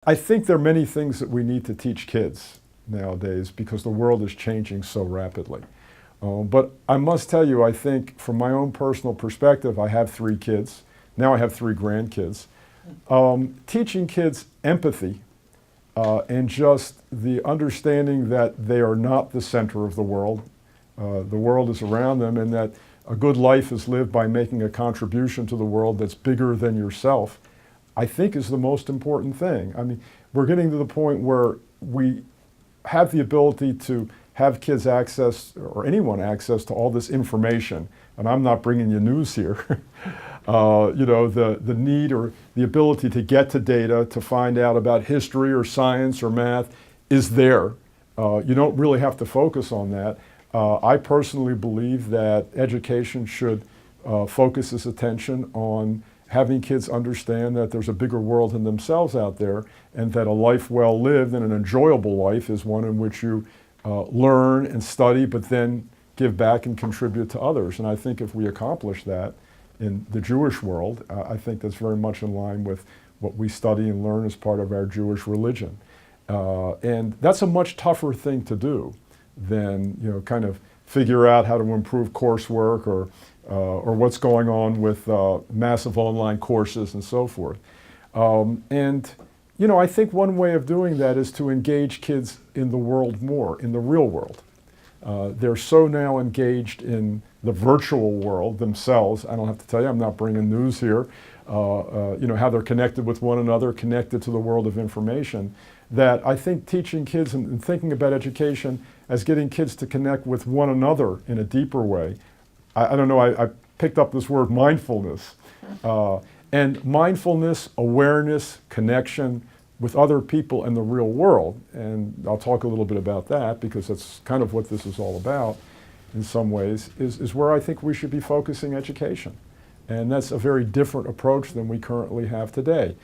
I think there are many things that we need to teach kids nowadays because the world is changing so rapidly. But I must tell you, I think from my own personal perspective, I have 3 kids. Now I have 3 grandkids. Teaching kids empathy and just the understanding that they are not the center of the world. The world is around them, and that a good life is lived by making a contribution to the world that's bigger than yourself, I think is the most important thing. I mean, we're getting to the point where we have the ability to have kids access, or anyone access, to all this information. And I'm not bringing you news here. You know, the need or the ability to get to data, to find out about history or science or math is there. You don't really have to focus on that. I personally believe that education should focus its attention on having kids understand that there's a bigger world than themselves out there, and that a life well lived and an enjoyable life is one in which you learn and study, but then give back and contribute to others. And I think if we accomplish that in the Jewish world, I think that's very much in line with what we study and learn as part of our Jewish religion. And that's a much tougher thing to do than, you know, kind of figure out how to improve coursework or what's going on with massive online courses and so forth. And, you know, I think one way of doing that is to engage kids in the world more, in the real world. They're so now engaged in the virtual world themselves. I don't have to tell you, I'm not bringing news here. You know, how they're connected with one another, connected to the world of information, that I think teaching kids and thinking about education as getting kids to connect with one another in a deeper way. I don't know, I picked up this word mindfulness. And mindfulness, awareness, connection with other people in the real world. And I'll talk a little bit about that because that's kind of what this is all about in some ways, is where I think we should be focusing education. And that's a very different approach than we currently have today.